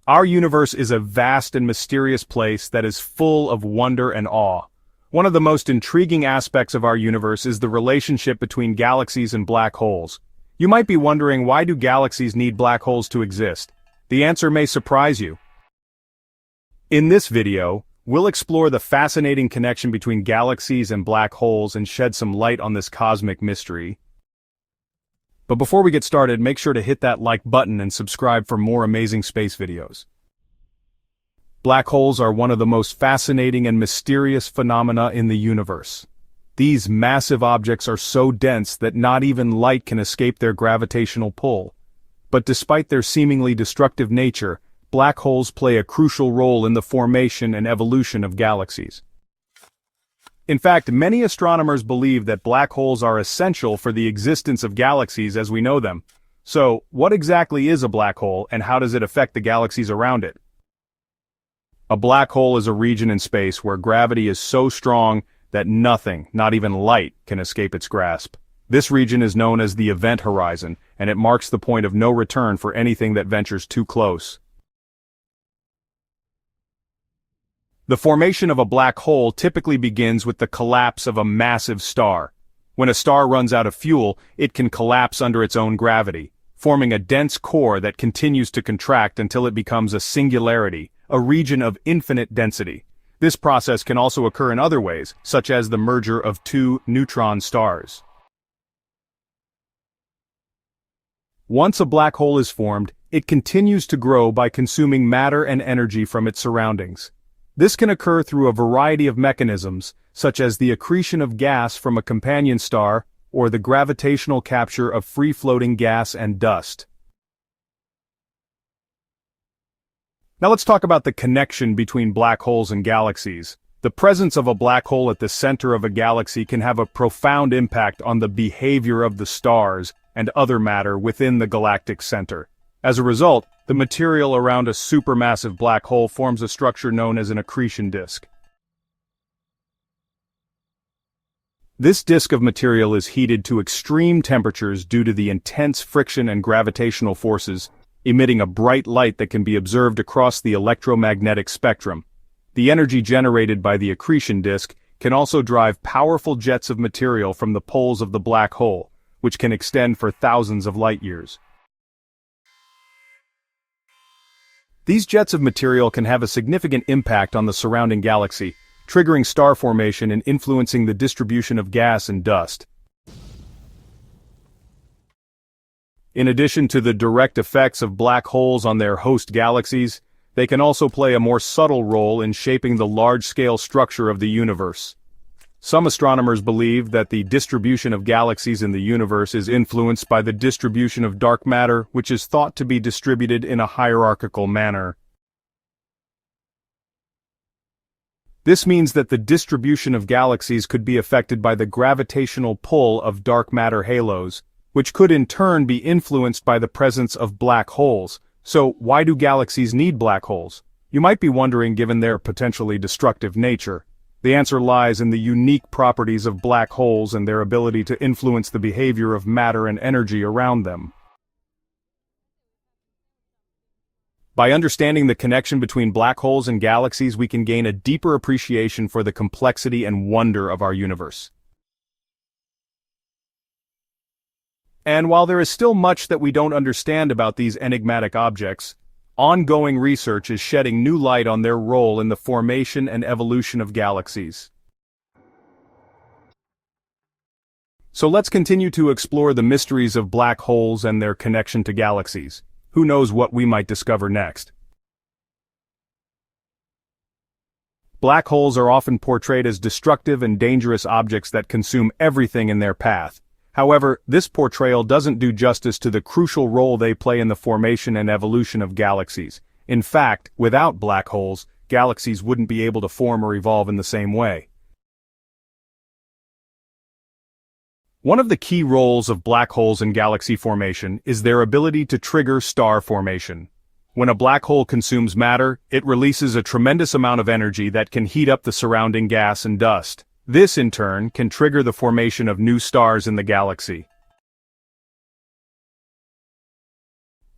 Our universe is a vast and mysterious place that is full of wonder and awe. One of the most intriguing aspects of our universe is the relationship between galaxies and black holes. You might be wondering, why do galaxies need black holes to exist? The answer may surprise you. In this video, we'll explore the fascinating connection between galaxies and black holes and shed some light on this cosmic mystery. But before we get started, make sure to hit that like button and subscribe for more amazing space videos. Black holes are one of the most fascinating and mysterious phenomena in the universe. These massive objects are so dense that not even light can escape their gravitational pull. But despite their seemingly destructive nature, black holes play a crucial role in the formation and evolution of galaxies. In fact, many astronomers believe that black holes are essential for the existence of galaxies as we know them. So, what exactly is a black hole, and how does it affect the galaxies around it? A black hole is a region in space where gravity is so strong that nothing, not even light, can escape its grasp. This region is known as the event horizon, and it marks the point of no return for anything that ventures too close. The formation of a black hole typically begins with the collapse of a massive star. When a star runs out of fuel, it can collapse under its own gravity, forming a dense core that continues to contract until it becomes a singularity, a region of infinite density. This process can also occur in other ways, such as the merger of two neutron stars. Once a black hole is formed, it continues to grow by consuming matter and energy from its surroundings. This can occur through a variety of mechanisms, such as the accretion of gas from a companion star or the gravitational capture of free-floating gas and dust. Now let's talk about the connection between black holes and galaxies. The presence of a black hole at the center of a galaxy can have a profound impact on the behavior of the stars and other matter within the galactic center. As a result, the material around a supermassive black hole forms a structure known as an accretion disk. This disk of material is heated to extreme temperatures due to the intense friction and gravitational forces, emitting a bright light that can be observed across the electromagnetic spectrum. The energy generated by the accretion disk can also drive powerful jets of material from the poles of the black hole, which can extend for thousands of light years. These jets of material can have a significant impact on the surrounding galaxy, triggering star formation and influencing the distribution of gas and dust. In addition to the direct effects of black holes on their host galaxies, they can also play a more subtle role in shaping the large-scale structure of the universe. Some astronomers believe that the distribution of galaxies in the universe is influenced by the distribution of dark matter, which is thought to be distributed in a hierarchical manner. This means that the distribution of galaxies could be affected by the gravitational pull of dark matter halos, which could in turn be influenced by the presence of black holes. So, why do galaxies need black holes? You might be wondering, given their potentially destructive nature. The answer lies in the unique properties of black holes and their ability to influence the behavior of matter and energy around them. By understanding the connection between black holes and galaxies, we can gain a deeper appreciation for the complexity and wonder of our universe. And while there is still much that we don't understand about these enigmatic objects, ongoing research is shedding new light on their role in the formation and evolution of galaxies. So let's continue to explore the mysteries of black holes and their connection to galaxies. Who knows what we might discover next? Black holes are often portrayed as destructive and dangerous objects that consume everything in their path. However, this portrayal doesn't do justice to the crucial role they play in the formation and evolution of galaxies. In fact, without black holes, galaxies wouldn't be able to form or evolve in the same way. One of the key roles of black holes in galaxy formation is their ability to trigger star formation. When a black hole consumes matter, it releases a tremendous amount of energy that can heat up the surrounding gas and dust. This, in turn, can trigger the formation of new stars in the galaxy.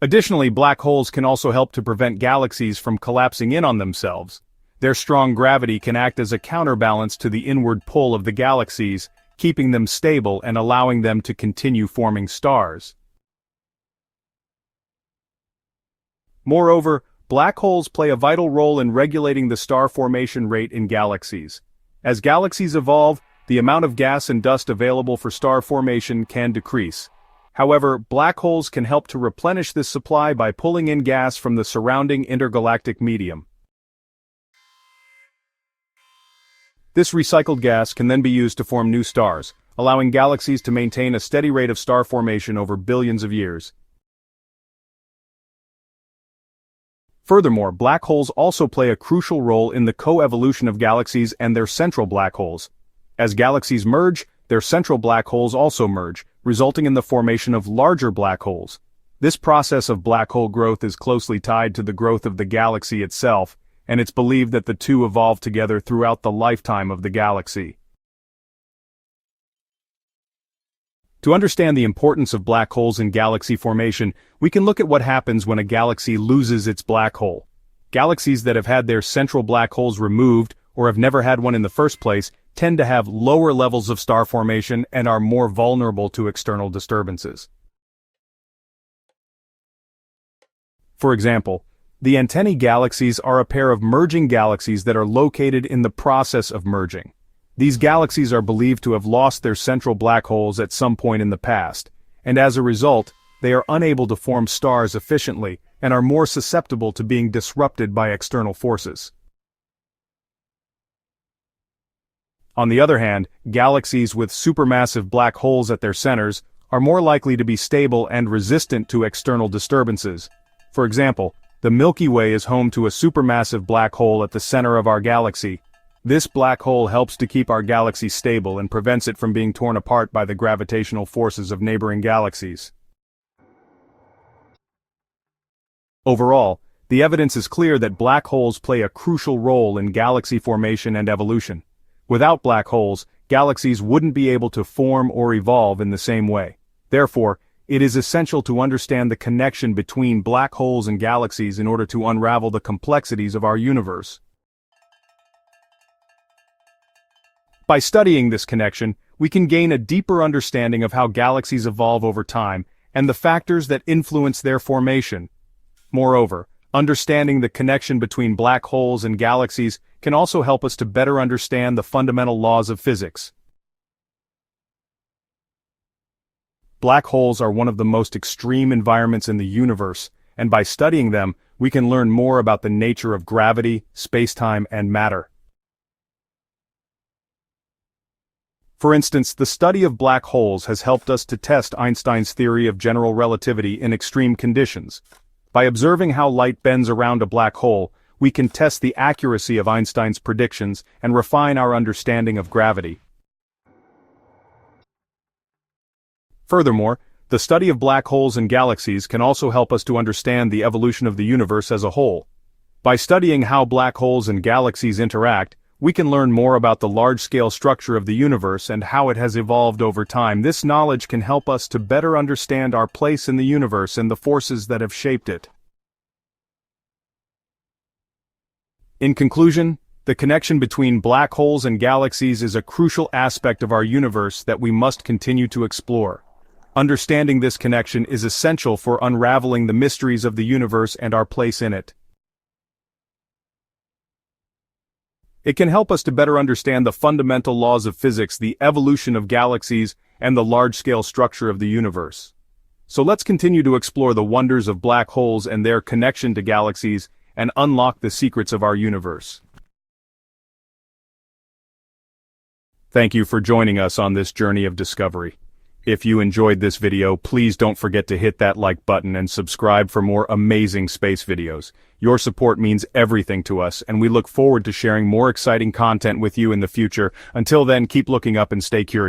Additionally, black holes can also help to prevent galaxies from collapsing in on themselves. Their strong gravity can act as a counterbalance to the inward pull of the galaxies, keeping them stable and allowing them to continue forming stars. Moreover, black holes play a vital role in regulating the star formation rate in galaxies. As galaxies evolve, the amount of gas and dust available for star formation can decrease. However, black holes can help to replenish this supply by pulling in gas from the surrounding intergalactic medium. This recycled gas can then be used to form new stars, allowing galaxies to maintain a steady rate of star formation over billions of years. Furthermore, black holes also play a crucial role in the co-evolution of galaxies and their central black holes. As galaxies merge, their central black holes also merge, resulting in the formation of larger black holes. This process of black hole growth is closely tied to the growth of the galaxy itself, and it's believed that the two evolve together throughout the lifetime of the galaxy. To understand the importance of black holes in galaxy formation, we can look at what happens when a galaxy loses its black hole. Galaxies that have had their central black holes removed, or have never had one in the first place, tend to have lower levels of star formation and are more vulnerable to external disturbances. For example, the antennae galaxies are a pair of merging galaxies that are located in the process of merging. These galaxies are believed to have lost their central black holes at some point in the past, and as a result, they are unable to form stars efficiently and are more susceptible to being disrupted by external forces. On the other hand, galaxies with supermassive black holes at their centers are more likely to be stable and resistant to external disturbances. For example, the Milky Way is home to a supermassive black hole at the center of our galaxy. This black hole helps to keep our galaxy stable and prevents it from being torn apart by the gravitational forces of neighboring galaxies. Overall, the evidence is clear that black holes play a crucial role in galaxy formation and evolution. Without black holes, galaxies wouldn't be able to form or evolve in the same way. Therefore, it is essential to understand the connection between black holes and galaxies in order to unravel the complexities of our universe. By studying this connection, we can gain a deeper understanding of how galaxies evolve over time and the factors that influence their formation. Moreover, understanding the connection between black holes and galaxies can also help us to better understand the fundamental laws of physics. Black holes are one of the most extreme environments in the universe, and by studying them, we can learn more about the nature of gravity, space-time, and matter. For instance, the study of black holes has helped us to test Einstein's theory of general relativity in extreme conditions. By observing how light bends around a black hole, we can test the accuracy of Einstein's predictions and refine our understanding of gravity. Furthermore, the study of black holes and galaxies can also help us to understand the evolution of the universe as a whole. By studying how black holes and galaxies interact, we can learn more about the large-scale structure of the universe and how it has evolved over time. This knowledge can help us to better understand our place in the universe and the forces that have shaped it. In conclusion, the connection between black holes and galaxies is a crucial aspect of our universe that we must continue to explore. Understanding this connection is essential for unraveling the mysteries of the universe and our place in it. It can help us to better understand the fundamental laws of physics, the evolution of galaxies, and the large-scale structure of the universe. So let's continue to explore the wonders of black holes and their connection to galaxies, and unlock the secrets of our universe. Thank you for joining us on this journey of discovery. If you enjoyed this video, please don't forget to hit that like button and subscribe for more amazing space videos. Your support means everything to us, and we look forward to sharing more exciting content with you in the future. Until then, keep looking up and stay curious.